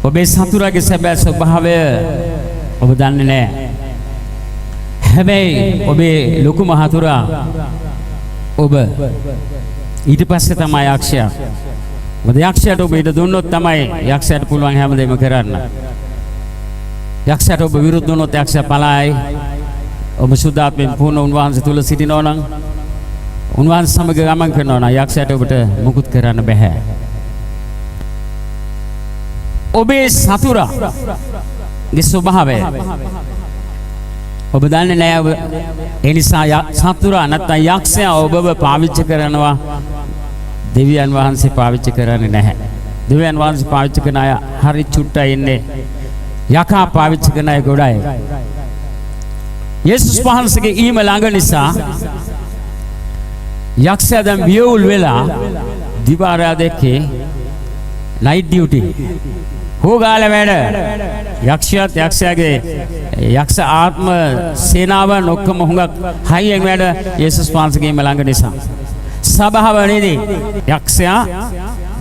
ඔබේ සතුරාගේ සැබෑ ස්වභාවය ඔබ දන්නේ නැහැ. හැබැයි ඔබේ ලොකු මහතුරා ඔබ ඊට පස්සේ තමයි යක්ෂයා. මොකද යක්ෂයාට ඔබ ඊට දුන්නොත් තමයි යක්ෂයාට පුළුවන් හැමදේම කරන්න. යක්ෂයාට ඔබ විරුද්ධ වුණොත් යක්ෂයා පලායි. ඔබ සුද්ධාත්මයෙන් පුහුණු උන්වහන්සේ තුල සිටිනවා නම් උන්වහන්සේ සමග ගමන් කරනවා නම් යක්ෂයාට ඔබට මුකුත් කරන්න බෑ. ඔබේ සතුරාගේ ස්වභාවය ඔබ දන්නේ නැහැ. ඒ නිසා සතුරා නැත්නම් යක්ෂයා ඔබව පාවිච්චි කරනවා. දෙවියන් වහන්සේ පාවිච්චි කරන්නේ නැහැ. දෙවියන් වහන්සේ පාවිච්චි කරන අය හරි චුට්ටයි ඉන්නේ. යකා පාවිච්චි කරන අය ගොඩයි. යේසුස් වහන්සේගේ ඊම ළඟ නිසා යක්ෂයා දැන් වියවුල් වෙලා දිවාරා දෙකේ නයිට් ඩියුටි හොගාල වැඩ. යක්ෂයාත් යක්ෂයාගේ යක්ෂ ආත්ම සේනාවන් ඔක්කොම හුඟක් හයියෙන් වැඩ යේසුස් වහන්සේගේ ඊම ළඟ නිසා. සබාව නේදී යක්ෂයා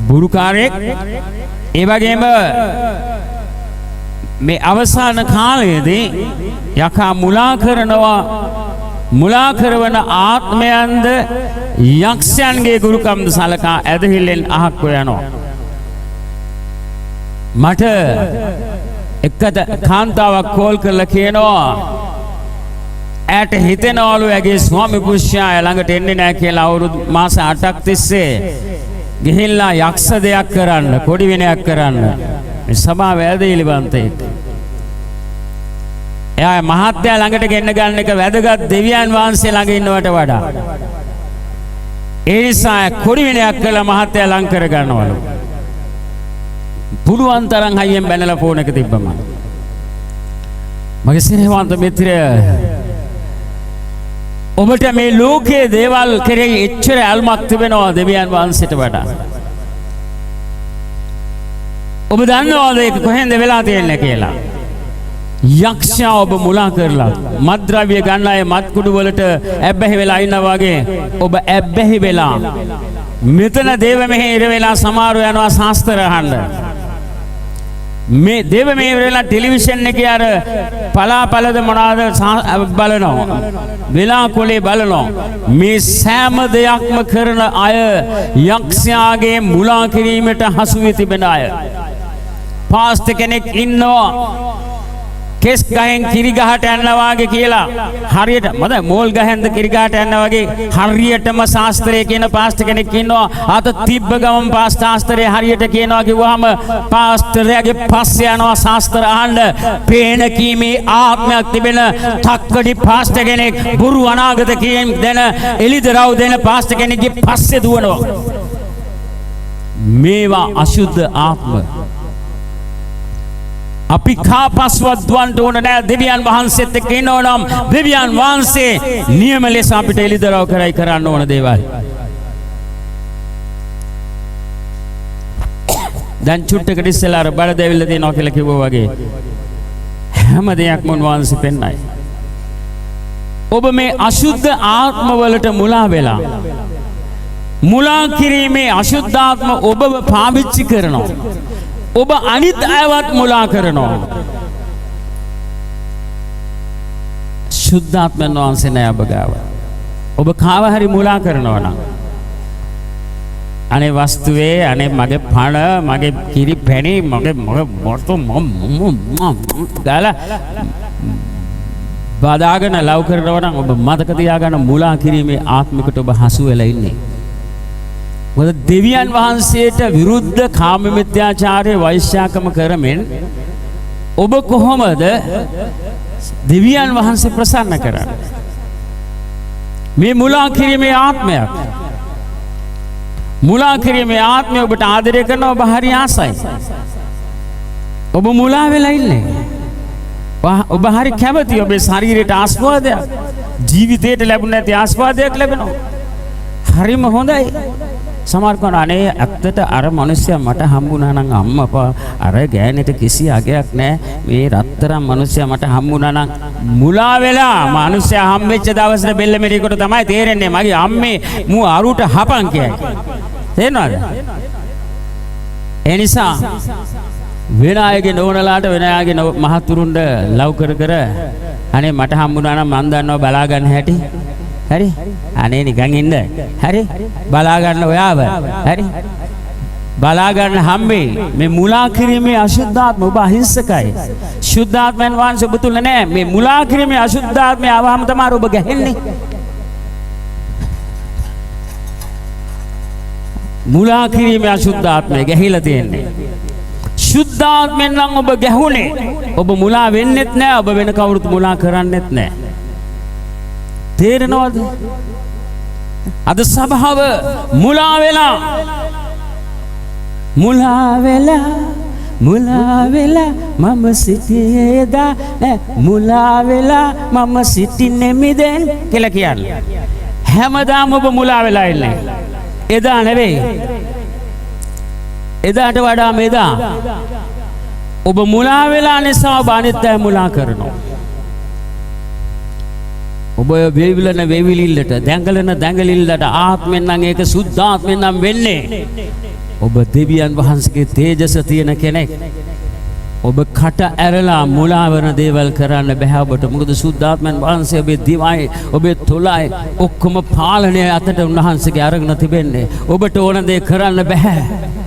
බුරුකාරයෙක්. ඒ වගේම මේ අවසාන කාලයේදී යකා මුලා කරනවා. මුලා කරවන ආත්මයන්ද යක්ෂයන්ගේ ගුරුකම්ද සලකා ඇදහිල්ලෙන් අහක් යනවා. මට එක කාන්තාවක් කෝල් කරලා කියනවා ඇයට හිතෙනවලු ඇගේ ස්වාමි පුරුෂයා ළඟට එන්නේ නැහැ කියලා. අවුරුදු මාස 8ක් තිස්සේ ගිහිල්ලා යක්ෂ දෙයක් කරන්න, කොඩි විනයක් කරන්න. මේ සභාව ඇදහිලි බන්තේ. එයා මහත්යා ළඟට ගෙන්න ගන්න එක වැදගත් දෙවියන් වහන්සේ ළඟ ඉන්නවට වඩා. ඒ නිසා කොඩි විනයක් කළා මහත්යා ලං කර ගන්නවලු. පුළුවන් තරම් හයියෙන් බැනලා ෆෝන් එක තිබ්බම. මගේ සිනහවන්ත මිත්‍රය, ඔබට මේ ලෝකයේ දේවල් කෙරෙහි එච්චර ඇල්මක් තිබෙනවා දෙවියන් වහන්සේට වඩා. ඔබ දන්නවද ඒක කොහෙන්ද වෙලා තියෙන්නේ කියලා? යක්ෂයා ඔබ මුලා කරලා මත්ද්‍රව්‍ය ගන්න අය මත් කුඩු වලට ඇබ්බැහි වෙලා ඉන්නා වගේ ඔබ ඇබ්බැහි වෙලා මෙතන දේව මෙහෙ ඉර වෙලා සමාරු යනවා ශාස්ත්‍ර අහන්න. මේ දේව මෙහෙ ඉර වෙලා ටෙලිවිෂන් එකේ අර පලාපලද මොනවාද බලනවා, වෙලා කොලේ බලනවා. මේ සෑම දෙයක්ම කරන අය යක්ෂයාගේ මුලා කිරීමට හසු වී තිබෙන අය. පාස්ටර් කෙනෙක් ඉන්නවා කෙස් ගහෙන් කිරි ගහට යනවා වගේ කියලා. හරියට මද මෝල් ගහෙන්ද කිරි ගහට යනවා වගේ හරියටම ශාස්ත්‍රයේ කියන පාස්ටර් කෙනෙක් ඉන්නවා. අත තිබ්බ ගමන් ශාස්ත්‍රයේ හරියට කියනවා කිව්වහම පාස්ටර්යාගේ පස්සේ යනවා ශාස්ත්‍ර අහන්න. පේන කීමේ ආත්මයක් තිබෙන තක්කඩි පාස්ටර් කෙනෙක් බුරු අනාගත කියන දෙන එලිදරව් දෙන පාස්ටර් කෙනෙක්ගේ පස්සේ දුවනවා. මේවා අශුද්ධ ආත්ම. අපි කාපස්වත් දුවන්ට ඕන නෑ. දෙවියන් වහන්සේත් එක්ක ඉන්නෝ නම් දෙවියන් වහන්සේ නියම ලෙස අපිට එළිදරව් කරයි කරන්න ඕන දේවල්. දැන් චුට්ටකට ඉස්සෙල්ලා අර බඩ දෙවිල්ල තියෙනවා කියලා කිව්වා වගේ හැම දෙයක්ම උන්වහන්සේ පෙන්නයි. ඔබ මේ අශුද්ධ ආත්ම වලට මුලා වෙලා මුලා කිරීමේ අශුද්ධාත්ම ඔබව පාවිච්චි කරනවා. ඔබ අනිත් අයවත් මුලා කරනවා. සුද්ධාත්මයන් වහන්සේ නෑ ඔබ ගාව. ඔබ කාව හරි මුලා කරනවා නම් අනේ වස්තුවේ, අනේ මගේ පණ, මගේ කිරි පැණි, මගේ මොර්තු ගාලා බදාගෙන ලව් කරනවා නම් ඔබ මතක තියාගන්න මුලා කිරීමේ ආත්මිකට ඔබ හසු වෙලා ඉන්නේ. මොකද දෙවියන් වහන්සේට විරුද්ධ කාම මිත්‍යාචාරයේ වෛශ්‍යාකම කරමින් ඔබ කොහොමද දෙවියන් වහන්සේ ප්‍රසන්න කරන්නේ? මේ මුලා කිරීමේ ආත්මයක්. මුලා කිරීමේ ආත්මය ඔබට ආදරය කරනවා. ඔබ හරි ආසයි. ඔබ මුලා වෙලා ඉන්නේ. ඔබ හරි කැමති ඔබේ ශරීරයට ආස්වාදයක්, ජීවිතයට ලැබුණ නැති ආස්වාදයක් ලැබෙනවා. හරිම හොඳයි. සමහර කෙනා අනේ ඇත්තට අර මිනිස්සයා මට හම්බුණා නම් අම්මපා අර ගෑනෙට කිසි අගයක් නැහැ. මේ රත්තරන් මිනිස්සයා මට හම්බුණා නම් මුලා වෙලා මිනිස්සයා හම්බෙච්ච දවසේ බෙල්ල මෙරිකට තමයි තේරෙන්නේ මගේ අම්මේ මූ අරුට හපන් කියයි. තේරෙනවද? ඒ නිසා වෙන අයගේ නෝනලාට වෙන අයගේ මහතුරුන්ට ලව් කර කර අනේ මට හම්බුනා නම් මන් දන්නවා බලා ගන්න හැටි. හරි? අනේ නිකන් ඉන්න. හරි? බලා ගන්න ඔයාව. හරි? බලා ගන්න හම්බේ මේ මුලා කිරීමේ අශුද්ධාත්ම ඔබ අහිංසකයි. ශුද්ධාත්මයන් වහන්සේ ඔබ තුල නැහැ. මේ මුලා කිරීමේ අශුද්ධාත්මය ආවම තමයි ඔබ ගැහෙන්නේ. මුලා කිරීමේ අශුද්ධාත්මය ගැහිලා තියෙන්නේ. ශුද්ධාත්මෙන් නම් ඔබ ගැහුනේ. ඔබ මුලා වෙන්නෙත් නැහැ. ඔබ වෙන කවුරුත් මුලා කරන්නෙත් නැහැ. තේරෙනවද? අද සභාව මුලා වෙලා මම සිටියේදා මුලා වෙලා මම සිටින්නේ මිදෙන් කියලා කියන්නේ. හැමදාම ඔබ මුලා වෙලා ඉන්නේ. එදා නෙවෙයි. එදාට වඩා මෙදා ඔබ මුලා වෙලා නිසා ඔබ අනිත් අය මුලා කරනවා. ඔබ වේවිලන වේවිලිල්ලට දැඟලන දැඟලිල්ලට ආත්මෙන් නම් ඒක සුද්ධාත්මෙන් නම් වෙන්නේ. ඔබ දෙවියන් වහන්සේගේ තේජස තියෙන කෙනෙක්. ඔබ කට ඇරලා මුලා වන දේවල් කරන්න බෑ ඔබට. මොකද සුද්ධාත්මයන් වහන්සේ ඔබේ දිවයි ඔබේ තොලයි ඔක්කොම පාලනය අතට උන්වහන්සේගේ අරගෙන තිබෙන්නේ. ඔබට ඕන දේ කරන්න බෑ.